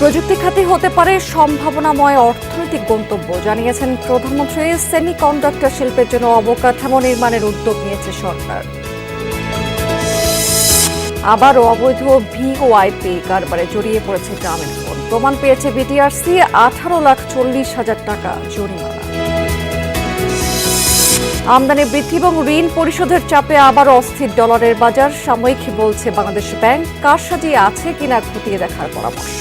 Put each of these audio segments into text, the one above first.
প্রযুক্তি খাতে হতে পারে সম্ভাবনাময় অর্থনৈতিক গন্তব্য জানিয়েছেন প্রধানমন্ত্রী। সেমিকন্ডাক্টর শিল্পের জন্য অবকাঠামো নির্মাণের উদ্যোগ নিয়েছে সরকার। আবারও অবৈধ ভিওআইপি কারবারে জড়িয়ে পড়েছে গ্রামীণফোন। প্রমাণ পেয়েছে বিটিআরসি। 18,40,000 টাকা জরিমানা। আমদানি বৃদ্ধি এবং ঋণ পরিশোধের চাপে আবারও অস্থির ডলারের বাজার। সাময়িক বলছে বাংলাদেশ ব্যাংক। কারসাজি আছে কিনা খতিয়ে দেখার পরামর্শ।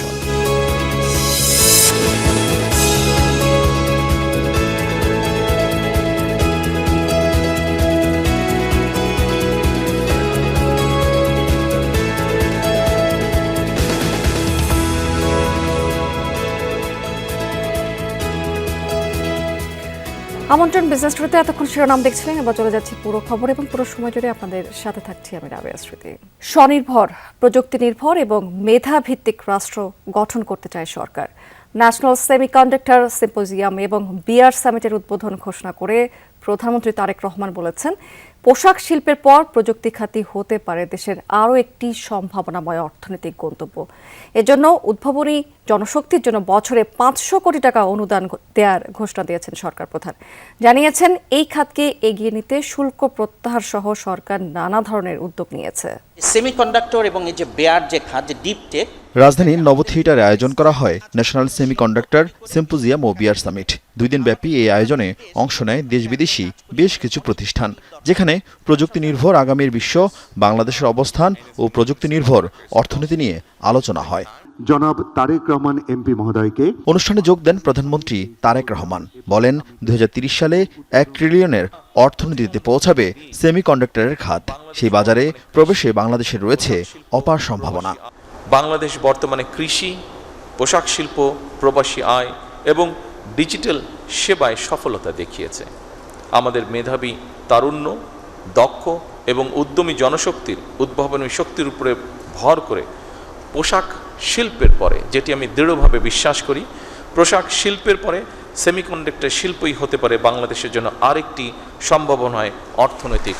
আমন্ত্রণ বিজনেস স্টুডিওতে এতক্ষণ শিরোনাম দেখছিলেন। এবার চলে যাচ্ছি পুরো খবর এবং পুরো সময় জুড়ে আপনাদের সাথে থাকছি আমি রাবেয়া স্মৃতি। স্বনির্ভর, প্রযুক্তি নির্ভর এবং মেধা ভিত্তিক রাষ্ট্র গঠন করতে চায় সরকার। ন্যাশনাল সেমিকন্ডাক্টর সিম্পোজিয়াম এবং বিআর সামিটের উদ্বোধন ঘোষণা করে প্রধানমন্ত্রী তারেক রহমান বলেছেন, পোশাক শিল্পের পর প্রযুক্তি খাতই হতে পারে দেশের আরও একটি সম্ভাবনাময় অর্থনৈতিক গন্তব্য। এজন্য উদ্ভাবনী জনশক্তির জন্য বছরে 500 কোটি টাকা অনুদান দেওয়ার ঘোষণা দিয়েছেন সরকার প্রধান। জানিয়েছেন, এই খাতকে এগিয়ে নিতে শুল্ক প্রত্যাহার সহ সরকার নানা ধরনের উদ্যোগ নিয়েছে। সেমিকন্ডাক্টর এবং এই যে বেয়ার যে খাত, যে ডিপ টেক, রাজধানীর নব থিয়েটারে আয়োজন করা হয় ন্যাশনাল সেমিকন্ডাক্টর সিম্পোজিয়াম ও বিআর সামিট। 2 দিন ব্যাপী এই আয়োজনে অংশ নেয় দেশ বিদেশি বেশ কিছু প্রতিষ্ঠান, যেখানে প্রযুক্তি নির্ভর আগামীর বিশ্ব, বাংলাদেশের অবস্থান ও প্রযুক্তি নির্ভর অর্থনীতি নিয়ে আলোচনা হয়। জনাব তারেক রহমান এমপি মহোদয়কে অনুষ্ঠানে যোগ দেন প্রধানমন্ত্রী তারেক রহমান। বলেন, 2030 সালে 1 ট্রিলিয়নের অর্থনীতিতে পৌঁছাবে সেমিকন্ডাক্টরের খাত। সেই বাজারে প্রবেশে বাংলাদেশের রয়েছে অপার সম্ভাবনা। বাংলাদেশ বর্তমানে কৃষি, পোশাক শিল্প, প্রবাসী আয় এবং ডিজিটাল সেবায় সফলতা দেখিয়েছে। আমাদের মেধাবী, তারুণ্য, দক্ষ এবং উদ্যমী জনশক্তির উদ্ভাবনী শক্তির উপরে ভর করে পোশাক শিল্পের পরে, যেটি আমি দৃঢ়ভাবে বিশ্বাস করি, পোশাক শিল্পের পরে সেমিকন্ডাক্টর শিল্পই হতে পারে বাংলাদেশের জন্য আরেকটি সম্ভাবনায় অর্থনৈতিক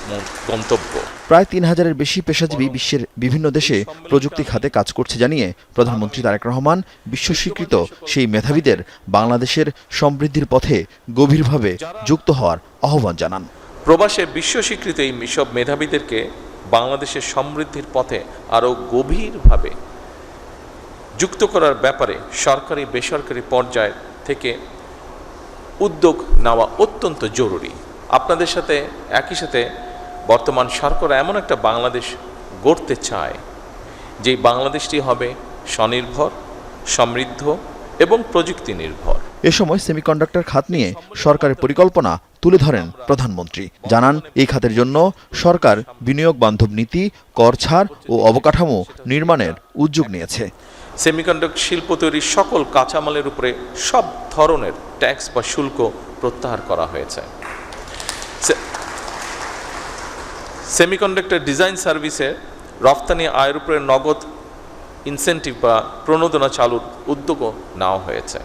গন্তব্য। প্রায় 3000-এর বেশি পেশাজীবী বিশ্বের বিভিন্ন দেশে প্রযুক্তি খাতে কাজ করছে জানিয়ে প্রধানমন্ত্রী তারেক রহমান বিশ্ব স্বীকৃত সেই মেধাবীদের বাংলাদেশের সমৃদ্ধির পথে গভীরভাবে যুক্ত হওয়ার আহ্বান জানান। প্রবাসে বিশ্ব স্বীকৃত এই সব মেধাবীদেরকে বাংলাদেশের সমৃদ্ধির পথে আরও গভীরভাবে যুক্ত করার ব্যাপারে সরকারি বেসরকারি পর্যায় থেকে উদ্যোগ নেওয়া অত্যন্ত জরুরি। আপনাদের সাথে একই সাথে বর্তমান সরকার এমন একটা বাংলাদেশ গড়তে চায়, যে বাংলাদেশটি হবে স্বনির্ভর, সমৃদ্ধ এবং প্রযুক্তি নির্ভর। এ সময় সেমিকন্ডাক্টর খাত নিয়ে সরকারের পরিকল্পনা তুলে ধরেন প্রধানমন্ত্রী। জানান, এই খাতের জন্য সরকার বিনিয়োগ বান্ধব নীতি, কর ছাড় ও অবকাঠামো নির্মাণের উদ্যোগ নিয়েছে। সেমিকন্ডাক্টর শিল্প তৈরির সকল কাঁচামালের উপরে সব ধরনের ট্যাক্স বা শুল্ক প্রত্যাহার করা হয়েছে। সেমিকন্ডাক্টর ডিজাইন সার্ভিসে রফতানি আয়ের উপরে নগদ ইনসেন্টিভ বা প্রণোদনা চালুর উদ্যোগও নেওয়া হয়েছে।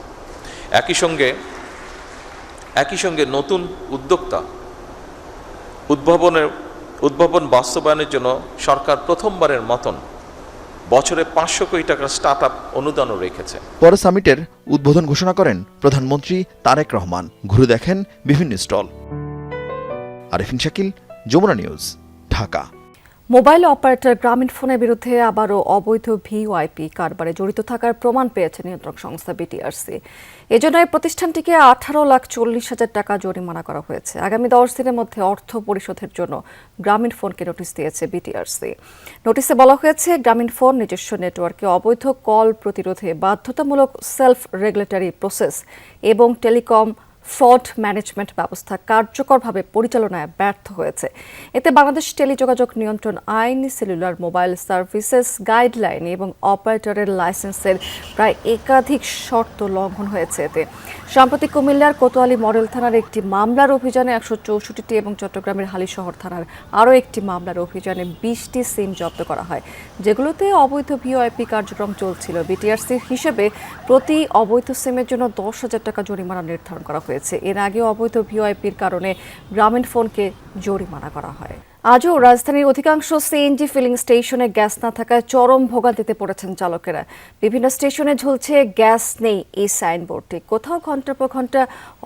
একই সঙ্গে নতুন উদ্যোক্তা উদ্ভাবন বাস্তবায়নের জন্য সরকার প্রথমবারের মতন বছরে 500 কোটি টাকার স্টার্টআপ অনুদানও রেখেছে। পরে সামিটের উদ্বোধন ঘোষণা করেন প্রধানমন্ত্রী তারেক রহমান। ঘুরে দেখেন বিভিন্ন stall. Arifin Shakil, Jamuna news, Dhaka. Mobile operator গ্রামীণফোনের বিরুদ্ধে আবারও অবৈধ ভিওআইপি কারবারে জড়িত থাকার প্রমাণ পেয়েছে নিয়ন্ত্রক সংস্থা বিটিআরসি। এজন্য এই প্রতিষ্ঠানটিকে 18,40,000 টাকা জরিমানা করা হয়েছে। আগামী 10 দিনের মধ্যে অর্থ পরিশোধের জন্য গ্রামীণফোনকে নোটিশ দিয়েছে বিটিআরসি। নোটিশে বলা হয়েছে, গ্রামীণফোন নিজস্ব নেটওয়ার্কে অবৈধ কল প্রতিরোধে বাধ্যতামূলক সেলফ রেগুলেটরি প্রসেস এবং টেলিকম ফ্রড ম্যানেজমেন্ট ব্যবস্থা কার্যকরভাবে পরিচালনায় ব্যর্থ হয়েছে। এতে বাংলাদেশ টেলিযোগাযোগ নিয়ন্ত্রণ আইন, সেলুলার মোবাইল সার্ভিসেস গাইডলাইন এবং অপারেটরের লাইসেন্সের প্রায় একাধিক শর্ত লঙ্ঘন হয়েছে। এতে সম্প্রতি কুমিল্লার কোতোয়ালি মডেল থানার একটি মামলার অভিযানে 164টি এবং চট্টগ্রামের হালিশহর থানার আরও একটি মামলার অভিযানে 20টি সিম জব্দ করা হয়, যেগুলোতে অবৈধ ভিওআইপি কার্যক্রম চলছিল। বিটিআরসির হিসেবে প্রতি অবৈধ সিমের জন্য 10,000 টাকা জরিমানা নির্ধারণ করা হয়েছে। হয়েছে। এর আগে অবৈধ ভিওআইপির কারণে গ্রামীণফোনকে জরিমানা করা হয়। আজও রাজধানীর অধিকাংশ সিএনজি ফিলিং স্টেশনে গ্যাস না থাকায় চরম ভোগান্তিতে পড়েছেন চালকেরা। বিভিন্ন স্টেশনে ঝুলছে গ্যাস নেই এই সাইনবোর্ডটি। কোথাও ঘন্টার পর ঘন্টা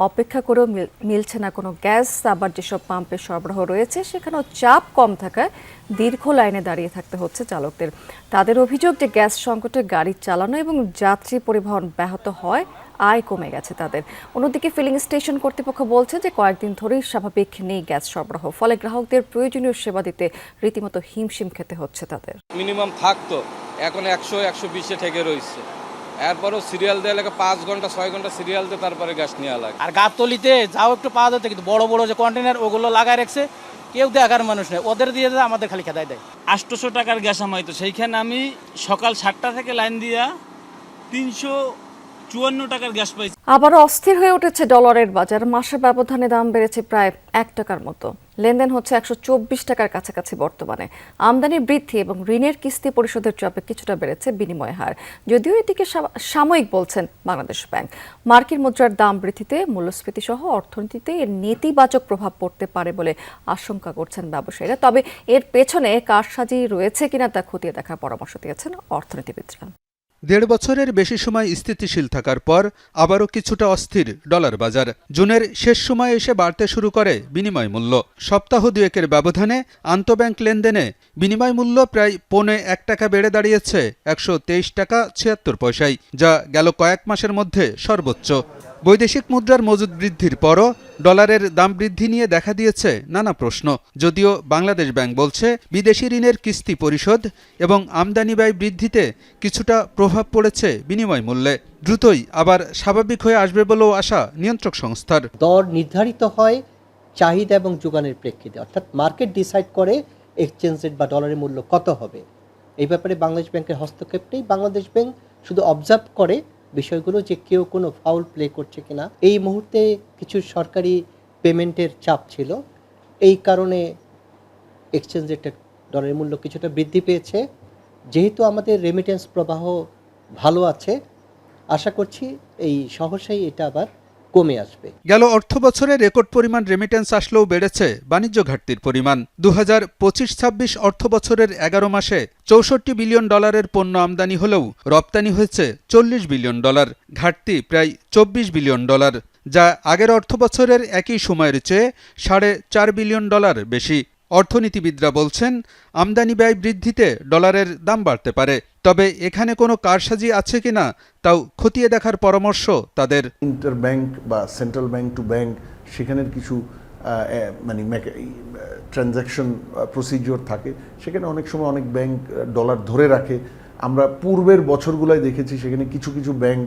অপেক্ষা করেও মিলছে না কোনো গ্যাস। আবার যেসব পাম্পে সরবরাহ রয়েছে সেখানেও চাপ কম থাকায় দীর্ঘ লাইনে দাঁড়িয়ে থাকতে হচ্ছে চালকদের। তাদের অভিযোগ যে গ্যাস সংকটে গাড়ি চালানো এবং যাত্রী পরিবহন ব্যাহত হয়, আয় কমে গেছে তাদের। অন্যদিকে ফিলিং স্টেশন কর্তৃপক্ষ বলছে যে কয়েকদিন ধরেই স্বাভাবিক নেই গ্যাস সরবরাহ, ফলে গ্রাহকদের প্রয়োজনীয় সেবা দিতে রীতিমতো হিমশিম খেতে হচ্ছে তাদের। মিনিমাম থাকতো, এখন 100-120-এ ঠেকে রয়েছে। এরপরও সিরিয়াল দেওয়া লাগে 5 ঘন্টা 6 ঘন্টা সিরিয়াল দিয়ে তারপরে গ্যাস নেওয়া লাগে। আর গাবতলিতে যাও একটু পাওয়া যেত, কিন্তু বড় বড় যে কন্টেনার ওগুলো লাগায় রাখছে, কেউ দেখার মানুষ নেই, ওদের দিয়ে দেয়, আমাদের খালি খেদাই দেয়। 800 টাকার গ্যাস আমাইতো, সেইখানে আমি সকাল 7টা থেকে লাইন দিয়া 354 টাকার গ্যাস পাইছি। আবারও অস্থির হয়ে উঠেছে ডলারের বাজার। মাসের ব্যবধানে দাম বেড়েছে প্রায় 1 টাকার মতো। লেনদেন হচ্ছে 124 টাকার কাছাকাছি বর্তমানে। আমদানি বৃদ্ধি এবং ঋণের কিস্তি পরিশোধের চাপে কিছুটা বেড়েছে বিনিময় হার, যদিও এটিকে সাময়িক বলছেন বাংলাদেশ ব্যাংক। মার্কিন মুদ্রার দাম বৃদ্ধিতে মূল্যস্ফীতি সহ অর্থনীতিতে এর নেতিবাচক প্রভাব পড়তে পারে বলে আশঙ্কা করছেন ব্যবসায়ীরা। তবে এর পেছনে কারসাজি রয়েছে কিনা তা খতিয়ে দেখার পরামর্শ দিয়েছেন অর্থনীতিবিদরা। 1.5 বছরের বেশি সময় স্থিতিশীল থাকার পর আবারও কিছুটা অস্থির ডলার বাজার। জুনের শেষ সময়ে এসে বাড়তে শুরু করে বিনিময় মূল্য। সপ্তাহ দুয়েকের ব্যবধানে আন্তঃব্যাংক লেনদেনে বিনিময় মূল্য প্রায় 1.25 টাকা বেড়ে দাঁড়িয়েছে 123 টাকা 76 পয়সায়, যা গেল কয়েক মাসের মধ্যে সর্বোচ্চ। বৈদেশিক মুদ্রার মজুদ বৃদ্ধির পরও ডলারের দাম বৃদ্ধি নিয়ে দেখা দিয়েছে নানা প্রশ্ন। যদিও বাংলাদেশ ব্যাংক বলছে বিদেশি ঋণের কিস্তি পরিশোধ এবং আমদানি ব্যয় বৃদ্ধিতে কিছুটা প্রভাব পড়েছে বিনিময় মূল্যে। দ্রুতই আবার স্বাভাবিক হয়ে আসবে বলেও আশা নিয়ন্ত্রক সংস্থার। দর নির্ধারিত হয় চাহিদা এবং যোগানের প্রেক্ষিতে, অর্থাৎ মার্কেট ডিসাইড করে এক্সচেঞ্জ রেট বা ডলারের মূল্য কত হবে। এই ব্যাপারে বাংলাদেশ ব্যাংকের হস্তক্ষেপ নেই। বাংলাদেশ ব্যাংক শুধু অবজার্ভ করে বিষয়গুলো, যে কেউ কোনো ফাউল প্লে করছে কিনা। এই মুহূর্তে কিছু সরকারি পেমেন্টের চাপ ছিল, এই কারণে এক্সচেঞ্জ রেটের ডলারের মূল্য কিছুটা বৃদ্ধি পেয়েছে। যেহেতু আমাদের রেমিটেন্স প্রবাহ ভালো আছে, আশা করছি এই সহসাই এটা আবার কমে আসবে। গেল অর্থ বছরে রেকর্ড পরিমাণ রেমিটেন্স আসলেও বেড়েছে বাণিজ্য ঘাটতির পরিমাণ। 2025-26 অর্থ বছরের 11 মাসে 64 বিলিয়ন ডলারের পণ্য আমদানি হলেও রপ্তানি হয়েছে 40 বিলিয়ন ডলার, ঘাটতি প্রায় 24 বিলিয়ন ডলার, যা আগের অর্থ বছরের একই সময়ের চেয়ে 4.5 বিলিয়ন ডলার বেশি। অর্থনীতিবিদরা বলছেন আমদানি ব্যয় বৃদ্ধিতে ডলারের দাম বাড়তে পারে, তবে এখানে কোনো কারসাজি আছে কিনা তাও খতিয়ে দেখার পরামর্শ তাদের। ইন্টার ব্যাংক বা সেন্ট্রাল ব্যাংক টু ব্যাংক সেখানের কিছু মানে ট্রানজ্যাকশন প্রসিজিওর থাকে, সেখানে অনেক সময় অনেক ব্যাংক ডলার ধরে রাখে। আমরা পূর্বের বছরগুলোয় দেখেছি সেখানে কিছু কিছু ব্যাংক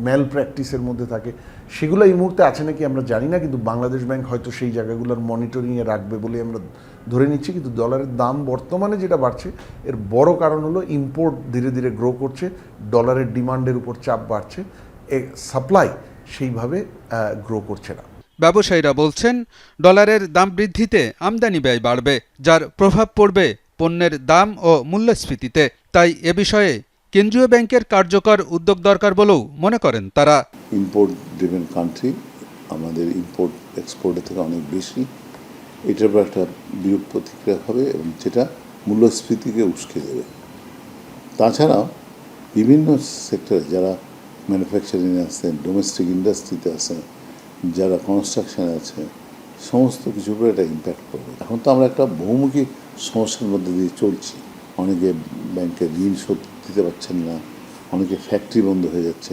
ম্যাল প্র্যাকটিসের মধ্যে থাকে। সেগুলো এই মুহূর্তে আছে নাকি আমরা জানি না, কিন্তু বাংলাদেশ ব্যাংক হয়তো সেই জায়গাগুলোর মনিটরিংয়ে রাখবে বলে আমরা ধরে নিচ্ছি। কিন্তু ডলারের দাম বর্তমানে যেটা বাড়ছে, এর বড় কারণ হলো ইম্পোর্ট ধীরে ধীরে গ্রো করছে, ডলারের ডিমান্ডের উপর চাপ বাড়ছে, সাপ্লাই সেইভাবে গ্রো করছে না। ব্যবসায়ীরা বলছেন ডলারের দাম বৃদ্ধিতে আমদানি ব্যয় বাড়বে, যার প্রভাব পড়বে পণ্যের দাম ও মূল্যস্ফীতিতে। তাই এ বিষয়ে কেন্দ্রীয় ব্যাংকের কার্যকর উদ্যোগ দরকার বলেও মনে করেন তারা। ইম্পোর্ট ড্রিভেন কান্ট্রি, আমাদের ইম্পোর্ট এক্সপোর্টের থেকে অনেক বেশি, এটার উপর একটা বিরূপ প্রতিক্রিয়া হবে এবং যেটা মূল্যস্ফীতিকে উস্কে দেবে। তাছাড়াও বিভিন্ন সেক্টরে যারা ম্যানুফ্যাকচারিং আছে, ডোমেস্টিক ইন্ডাস্ট্রিতে আছে, যারা কনস্ট্রাকশনে আছে, সমস্ত কিছুর উপরে এটা ইম্প্যাক্ট করবে। এখন তো আমরা একটা বহুমুখী সমস্যার মধ্যে দিয়ে চলছি। অনেকে ব্যাংকে ঋণ শোধ দিতে পারছেন না, অনেকে ফ্যাক্টরি বন্ধ হয়ে যাচ্ছে।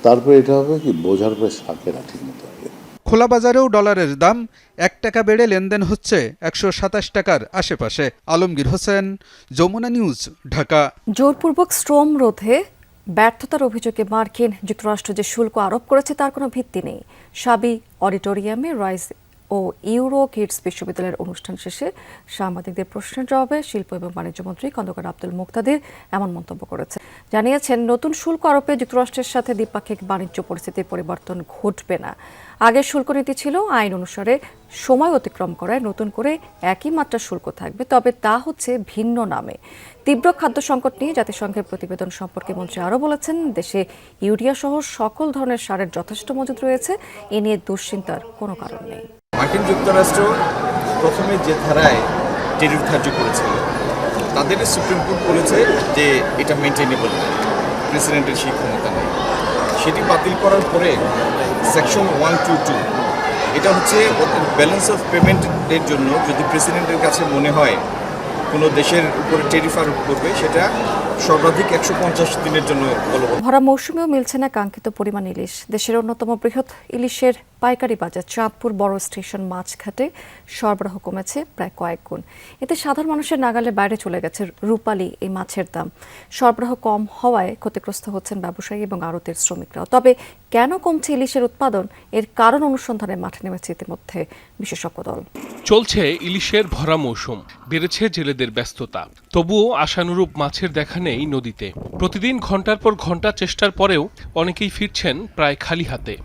তারপরে এটা হবে কি, বোঝার পরে শাকের আঠির মতো হবে। খোলা বাজারেও ডলারের দাম 1 টাকা বেড়ে লেনদেন হচ্ছে 127 টাকার আশেপাশে। আলমগীর হোসেন, যমুনা নিউজ, ঢাকা। জোরপূর্বক শ্রম রোধে ব্যর্থতার অভিযোগে মার্কিন যুক্তরাষ্ট্র যে শুল্ক আরোপ করেছে তার কোনো ভিত্তি নেই। সাবি অডিটোরিয়ামে রাইজ ও ইউরো কিডস বিশ্ববিদ্যালয়ের অনুষ্ঠান শেষে সাংবাদিকদের প্রশ্নের জবাবে শিল্প এবং বাণিজ্য মন্ত্রী খন্দকার আব্দুল মুকতাদির এমন মন্তব্য করেছেন। জানিয়েছেন নতুন শুল্ক আরোপে যুক্তরাষ্ট্রের সাথে দ্বিপাক্ষিক বাণিজ্য পরিস্থিতির পরিবর্তন ঘটবে না। আগের শুল্ক নীতি ছিল আইন অনুসারে সময় অতিক্রম করায় নতুন করে একই মাত্রার শুল্ক থাকবে, তবে তা হচ্ছে ভিন্ন নামে। তীব্র খাদ্য সংকট নিয়ে জাতিসংঘের প্রতিবেদন সম্পর্কে মন্ত্রী আরও বলেছেন, দেশে ইউরিয়া সহ সকল ধরনের সারের যথেষ্ট মজুদ রয়েছে, এ নিয়ে দুশ্চিন্তার কোনো কারণ নেই। মার্কিন যুক্তরাষ্ট্র প্রথমে যে ধারায় ট্যারিফ ধার্য করেছিল তাদের সুপ্রিম কোর্ট বলেছে যে এটা মেনটেনেবল, প্রেসিডেন্টের সেই ক্ষমতা নেই। সেটি বাতিল করার পরে সেকশন 122 এটা হচ্ছে ব্যালেন্স অফ পেমেন্টের জন্য যদি প্রেসিডেন্টের কাছে মনে হয় কোনো দেশের উপরে ট্যারিফ আরোপ করবে, সেটা সর্বাধিক 150 দিনের জন্য বলবৎ। ভরা মৌসুমেও মিলছে না কাঙ্ক্ষিত পরিমাণ ইলিশ। দেশের অন্যতম বৃহৎ ইলিশের পাইকারি বাজার চাঁদপুর বড় স্টেশন মাছঘাটে সরবরাহ কমেছে প্রায় কয়েক গুণ। এতে সাধারণ মানুষের নাগালের বাইরে চলে গেছে রূপালী এই মাছের দাম। সরবরাহ কম হওয়ায় ক্ষতিগ্রস্ত হচ্ছেন ব্যবসায়ী এবং আড়তের শ্রমিকরাও। তবে কেন কমছে ইলিশের উৎপাদন, এর কারণ অনুসন্ধানে মাঠে নেমেছে ইতিমধ্যে বিশেষজ্ঞ দল। চলছে ইলিশের ভরা মৌসুম, বেড়েছে জেলেদের ব্যস্ততা, তবুও আশানুরূপ মাছের দেখা নেই নদীতে। প্রতিদিন ঘন্টার পর ঘন্টা চেষ্টার পরেও অনেকেই ফিরছেন প্রায় খালি হাতে।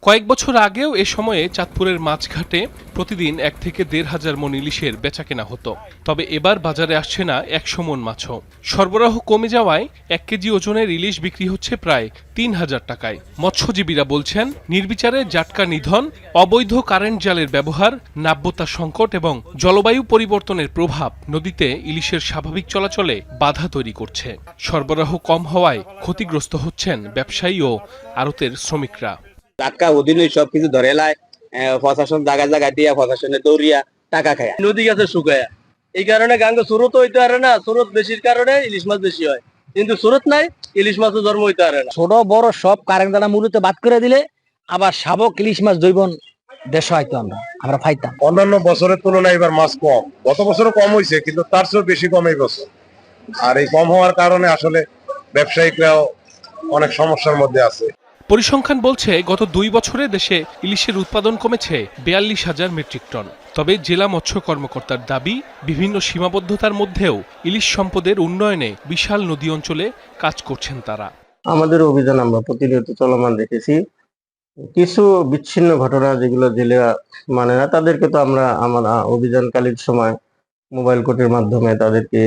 কয়েক বছর আগেও এ সময়ে চাঁদপুরের মাছঘাটে প্রতিদিন 1 থেকে 1,500 মণ ইলিশের বেচাকেনা হতো। তবে এবার বাজারে আসছে না 100 মণ মাছও। সরবরাহ কমে যাওয়ায় 1 কেজি ওজনের ইলিশ বিক্রি হচ্ছে প্রায় 3,000 টাকায়। মৎস্যজীবীরা বলছেন, নির্বিচারে জাটকা নিধন, অবৈধ কারেন্ট জালের ব্যবহার, নাব্যতা সংকট এবং জলবায়ু পরিবর্তনের প্রভাব নদীতে ইলিশের স্বাভাবিক চলাচলে বাধা তৈরি করছে। সরবরাহ কম হওয়ায় ক্ষতিগ্রস্ত হচ্ছেন ব্যবসায়ী ও আড়তের শ্রমিকরা। টাকা অধীনে সবকিছু ধরে লাই, প্রশাসন জায়গা জায়গা দিয়া প্রশাসনে দৌড়িয়া টাকা খায়, নদী গেছে শুকায়া। এই কারণে গাঙ্গে স্রোত হইতে পারে না, স্রোত বেশির কারণে ইলিশ মাছ বেশি হয়, কিন্তু স্রোত নাই, ইলিশ মাছও জন্ম হইতে পারে না। ছোট বড় সব কারেন্ট দানা মূলত বাদ করে দিলে আবার শাবক ইলিশ মাছ জৈবন দেশ হয়তো আমরা পাইতাম। অন্যান্য বছরের তুলনায় এবার মাছ কম, গত বছরও কম হয়েছে, কিন্তু তার চেয়েও বেশি কম এই বছর। আর এই কম হওয়ার কারণে আসলে ব্যবসায়িকরাও অনেক সমস্যার মধ্যে আছে। পরিসংখ্যান বলছে, গত 2 বছরে দেশে ইলিশের উৎপাদন কমেছে 42,000 মেট্রিক টন। তবে জেলা মৎস্য কর্মকর্তার দাবি, বিভিন্ন সীমাবদ্ধতার মধ্যেও ইলিশ সম্পদের উন্নয়নে বিশাল নদী অঞ্চলে কাজ করছেন তারা। আমাদের অভিযান আমরা প্রতিনিয়ত চলমান রেখেছি। কিছু বিচ্ছিন্ন ঘটনা যেগুলো জেলেরা মানে না, তাদেরকে তো আমরা অভিযানকালীন সময় মোবাইল কোর্টের মাধ্যমে তাদেরকে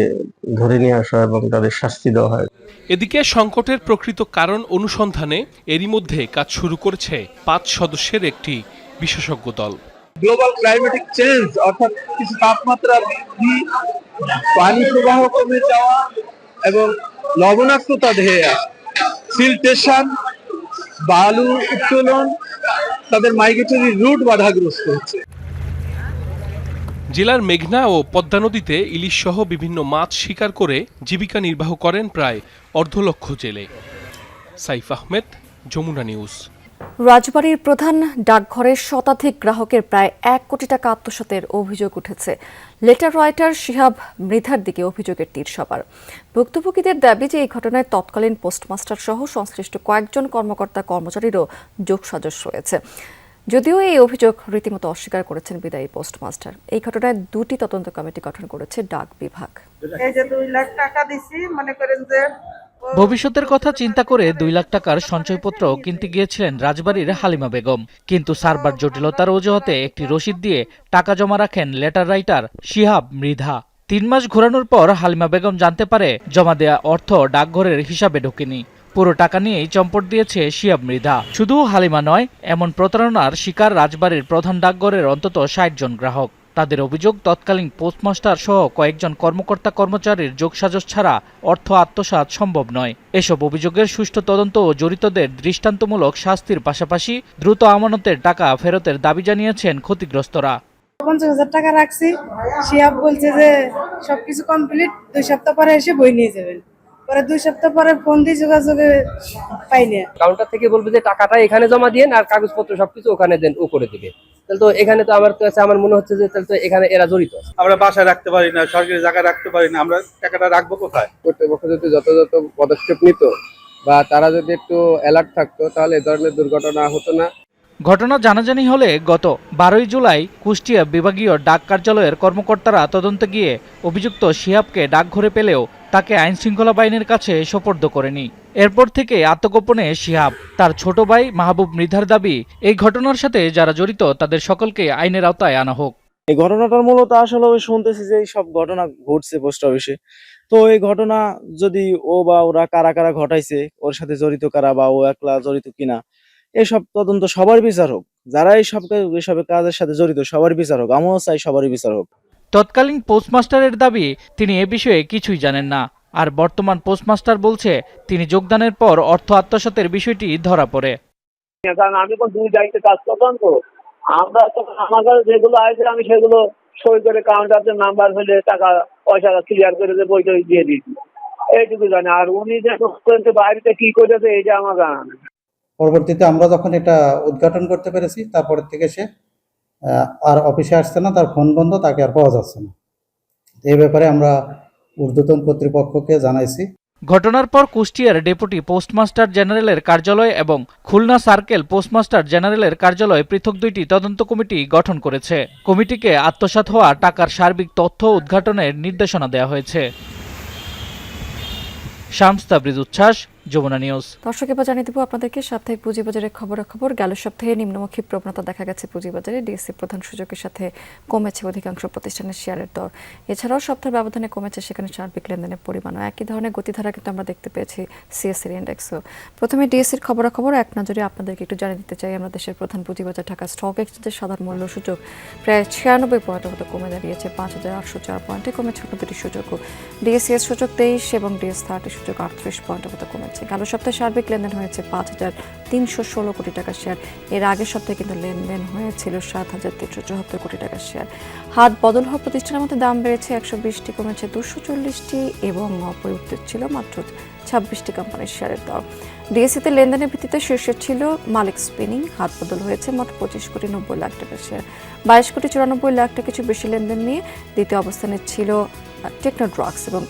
ধরে নিয়ে আসা এবং তাদের শাস্তি দেওয়া হয়। এদিকে সংকটের প্রকৃত কারণ অনুসন্ধানে এরই মধ্যে কাজ শুরু করেছে 5 সদস্যের একটি বিশেষজ্ঞ দল। গ্লোবাল ক্লাইমেটিক চেঞ্জ, অর্থাৎ কিছু তাপমাত্রা বৃদ্ধি, পানি প্রবাহ কমে যাওয়া এবং লবণাক্ততা ধেয়ে আসা, সিলটেশন, বালু উত্তোলন, তাদের মাইগ্রেটরি রুট বাধাগ্রস্ত হচ্ছে। জেলার মেঘনা ও পদ্মা নদীতে ইলিশ সহ বিভিন্ন মাছ শিকার করে জীবিকা নির্বাহ করেন প্রায় 1.5 জেলে। সাইফ আহমেদ, যমুনা নিউজ। রাজবাড়ীর প্রধান ডাকঘরের শতাধিক গ্রাহকের প্রায় 1 কোটি টাকা আত্মসাতের অভিযোগ উঠেছে। লেটার রাইটার শিহাব মৃধার দিকে অভিযোগের তীর সবার। ভুক্তভোগীদের দাবি যে এই ঘটনায় তৎকালীন পোস্টমাস্টার সহ সংশ্লিষ্ট কয়েকজন কর্মকর্তা কর্মচারীরও যোগসাজশ রয়েছে। যদিও এই অভিযোগ রীতিমতো অস্বীকার করেছেন বিদায়ী পোস্টমাস্টার। এই ঘটনায় 2টি তদন্ত কমিটি গঠন করেছে ডাক বিভাগ। এই যে 2 লাখ টাকা দিছি, মনে করেন যে ভবিষ্যতের কথা চিন্তা করে 2 লাখ টাকার সঞ্চয়পত্র কিনতে গিয়েছিলেন রাজবাড়ীর হালিমা বেগম, কিন্তু সার্ভার জটিলতার অজুহাতে একটি রসিদ দিয়ে টাকা জমা রাখেন লেটার রাইটার শিহাব মৃধা। 3 মাস ঘোরানোর পর হালিমা বেগম জানতে পারে জমা দেয়া অর্থ ডাকঘরের হিসাবে ঢোকেনি। পুরো টাকা নিয়েই চম্পট দিয়েছে শিহাব মৃধা। শুধু হালিমা নয়, এমন প্রতারণার শিকার রাজবাড়ীর প্রধান ডাকঘরের অন্তত 60 জন গ্রাহক। তাদের অভিযোগ, তৎকালীন পোস্টমাস্টার সহ কয়েকজন কর্মকর্তা কর্মচারীর যোগসাজশ ছাড়া অর্থ আত্মসাৎ সম্ভব নয়। এসব অভিযোগের সুষ্ঠু তদন্ত ও জড়িতদের দৃষ্টান্তমূলক শাস্তির পাশাপাশি দ্রুত আমানতের টাকা ফেরতের দাবি জানিয়েছেন ক্ষতিগ্রস্তরা। 50,000 টাকা রাখছি, শিহাব বলছে যে সবকিছু কমপ্লিট, 2 সপ্তাহ পরে এসে বই নিয়ে যাবেন। পরে 2 সপ্তাহ পরে ফোন দিয়ে যোগাযোগে পাইনি। কাউন্টার থেকে বলবে যে টাকাটা এখানে জমা দিন আর কাগজপত্র সবকিছু ওখানে দেন, ও করে দিবে। তাহলে তো এখানে তো আমার মনে হচ্ছে যে তাহলে তো এখানে এরা জড়িত। আমরা বাসায় রাখতে পারি না, সরকারি জায়গায় রাখতে পারি না, আমরা টাকাটা রাখবো কোথায়? কর্তৃপক্ষ যদি যথাযথ পদক্ষেপ নিত বা তারা যদি একটু অ্যালার্ট থাকতো, তাহলে এ ধরনের দুর্ঘটনা হতো না। ঘটনা জানাজানি হলে গত 12 জুলাই কুষ্টিয়া বিভাগীয় ডাক কার্যালয়ের কর্মকর্তারা তদন্তে গিয়ে অভিযুক্ত শিহাবকে ডাকঘরে পেলেও তাকে আইনশৃঙ্খলা বাহিনীর কাছে সোপর্দ করেনি। এরপর থেকে আত্মগোপনে শিহাব। তার ছোট ভাই মাহবুব মৃধার দাবি, এই ঘটনার সাথে যারা জড়িত তাদের সকলকে আইনের আওতায় আনা হোক। এই ঘটনাটার মূলত আসলে ওই শুনতেছি যে এই সব ঘটনা ঘটছে পোস্ট অফিসে, তো এই ঘটনা যদি ও বা ওরা কারা কারা ঘটাইছে, ওর সাথে জড়িত কারা বা ও একলা জড়িত কিনা, এইসব তদন্ত সবার বিচার হোক। যারা এইসব কাজের সাথে জড়িত সবার বিচার হোক, আমিও চাই সবারই বিচার হোক। তৎকালীন পোস্টমাস্টারের দাবি, তিনি এ বিষয়ে কিছুই জানেন না। আর বর্তমান পোস্টমাস্টার বলছে, তিনি যোগদানের পর অর্থ আত্মসাতের বিষয়টি ধরা পড়ে। কারণ আমি কোন দুই দায়িত্বে কাজ করতাম, তো আমরা তো আমার কাছে যেগুলো আছে আমি সেগুলো সই করে কাউন্টারের নাম্বার হলে টাকা পয়সা ক্লিয়ার করে বইটা দিয়ে দিয়েছি, এইটুকু জানি। আর উনি যে বাইরেতে কি করেছে এইটা আমার জানা নেই। পরবর্তীতে আমরা যখন এটা উদ্ঘাটন করতে পেরেছি, তারপরের থেকে সে আর অফিসে আসছে না, তার ফোন বন্ধ, তাকে আর পাওয়া যাচ্ছে না। এই ব্যাপারে আমরা ঊর্ধ্বতন কর্তৃপক্ষকে জানাইছি। ঘটনার পর কুষ্টিয়ার ডেপুটি পোস্টমাস্টার জেনারেলের কার্যালয় এবং খুলনা সার্কেল পোস্টমাস্টার জেনারেলের কার্যালয় পৃথক দুইটি তদন্ত কমিটি গঠন করেছে। কমিটিকে আত্মসাৎ হওয়া টাকার সার্বিক তথ্য উদ্ঘাটনের নির্দেশনা দেওয়া হয়েছে। শামস তাবরিজ উচ্ছ্বাস, যমুনা নিউজ। দর্শক, এবার জানিয়ে দেব আপনাদেরকে সাপ্তাহিক পুঁজিবাজারের খবর। গেল সপ্তাহে নিম্নমুখী প্রবণতা দেখা গেছে পুঁজিবাজারে। ডিএসসি প্রধান সূচকের সাথে কমেছে অধিকাংশ প্রতিষ্ঠানের শেয়ারের দর। এছাড়াও সপ্তাহের ব্যবধানে কমেছে সেখানে সার্বিক লেনদেনের পরিমাণও। একই ধরনের গতিধারা কিন্তু আমরা দেখতে পেয়েছি সিএসসি ইন্ডেক্সও। প্রথমে ডিএসসির খবর এক নজরে আপনাদেরকে একটু জানিয়ে দিতে চাই, আমরা দেশের প্রধান পুঁজিবাজার ঢাকা স্টক এক্সচেঞ্জের সাধারণ মূল্য সূচক প্রায় 96 পয়েন্টের মতো কমে দাঁড়িয়েছে 5804 পয়েন্টে। কমেছে অন্যদুটি সূচকও। ডিএসসিএস সূচক 23 এবং ডিএস30 সূচক 38 পয়েন্টের মতো কমেছে। গেল সপ্তাহে সার্বিক লেনদেন হয়েছে 5316 কোটি টাকার শেয়ার। এর আগের সপ্তাহে কিন্তু লেনদেন হয়েছিল 7374 কোটি টাকার শেয়ার। হাত বদল হওয়া প্রতিষ্ঠানের মধ্যে দাম বেড়েছে 120টি, কমেছে 240টি এবং অপরিবর্তিত ছিল মাত্র 26টি কোম্পানির শেয়ারের দর। ডিএসসিতে লেনদেনের ভিত্তিতে শীর্ষে ছিল মালিক স্পিনিং। হাত বদল হয়েছে মোট 25 কোটি 90 লাখ টাকার শেয়ার। 22 কোটি 94 লাখ টাকা কিছু বেশি লেনদেন নিয়ে দ্বিতীয় অবস্থানে ছিল টেকনোড্রাগস এবং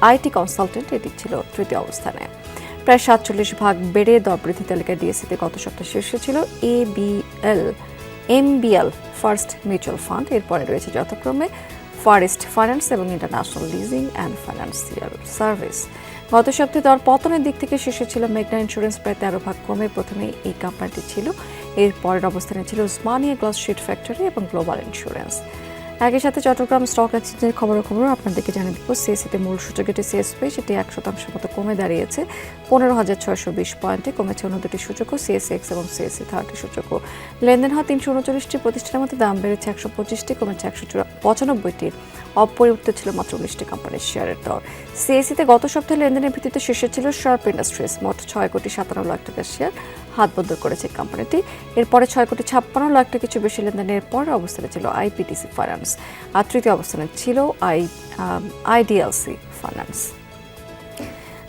আইটি কনসালটেন্ট, এটি ছিল তৃতীয় অবস্থানে। প্রায় 47 ভাগ বেড়ে দর বৃদ্ধি তালিকায় ডিএসসিতে গত সপ্তাহে শীর্ষে ছিল এমবিএল ফার্স্ট মিউচুয়াল ফান্ড। এরপরে রয়েছে যথাক্রমে ফরেস্ট ফাইন্যান্স এবং international leasing and financial service. গত সপ্তাহে দর পতনের দিক থেকে শীর্ষে ছিল মেঘনা ইন্স্যুরেন্স, প্রায় 13 ভাগ কমে প্রথমে এই কোম্পানিটি ছিল। এর পরের অবস্থানে ছিল উসমানিয়া গ্লাস শিট ফ্যাক্টরি এবং গ্লোবাল ইন্স্যুরেন্স। একই সাথে চট্টগ্রাম স্টক এক্সচেঞ্জের খবর আপনাদেরকে জানিয়ে দেব। সিএসসিতে মূল সূচক যেটি সিএসপি, সেটি 1% মতো কমে দাঁড়িয়েছে 15620 পয়েন্টে। কমেছে অন্য দুটি সূচকও, সিএসএক্স এবং সিএসসি30 সূচকও। লেনদেন হয় 339টি প্রতিষ্ঠানের মধ্যে দাম বেড়েছে 125টি, কমেছে 195টি। অপরিবর্তিত ছিল মাত্র 19টি কোম্পানির শেয়ারের দর। সিএসসিতে গত সপ্তাহে লেনদেনের ভিত্তিতে শীর্ষে ছিল শার্প ইন্ডাস্ট্রিজ, মোট 6 কোটি 57 লাখ টাকার শেয়ার হাত বদল করেছে কোম্পানিটি। এরপরে 6 কোটি 56 লাখ টাকা কিছু বেশি লেনদেনের পর অবস্থানে ছিল আইপিটিসি ফাইন্যান্স, আর তৃতীয় অবস্থানে ছিল আইডিএলসি ফাইন্যান্স।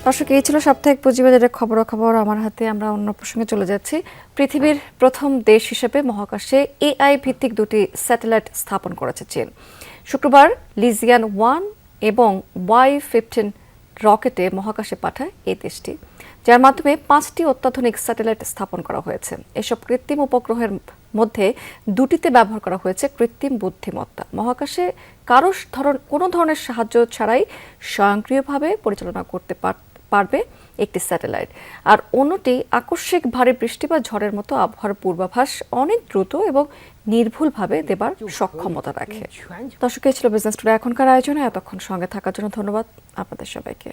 দর্শক, এই ছিল সাপ্তাহিক পুঁজিবাজারের খবর। আমার হাতে আমরা অন্য প্রসঙ্গে চলে যাচ্ছি। পৃথিবীর প্রথম দেশ হিসেবে মহাকাশে এআই ভিত্তিক দুটি স্যাটেলাইট স্থাপন করেছে চীন। শুক্রবার লিজিয়ান 1 এবং Y-15 রকেটে মহাকাশে পাঠায় এই দেশটি, যার মাধ্যমে 5টি অত্যাধুনিক স্যাটেলাইট স্থাপন করা হয়েছে। এসব কৃত্রিম উপগ্রহের মধ্যে দুটিতে ব্যবহার করা হয়েছে কৃত্রিম বুদ্ধিমত্তা। মহাকাশে কোনো ধরনের সাহায্য ছাড়াই স্বয়ংক্রিয়ভাবে পরিচালনা করতে পারবে একটি স্যাটেলাইট, আর অন্যটি আকস্মিক ভারী বৃষ্টি বা ঝড়ের মতো আবহাওয়ার পূর্বাভাস অনেক দ্রুত এবং নির্ভুলভাবে দেবার সক্ষমতা রাখে। দর্শক, এই ছিল বিজনেস টুডে এখনকার আয়োজনে। এতক্ষণ সঙ্গে থাকার জন্য ধন্যবাদ আপনাদের সবাইকে।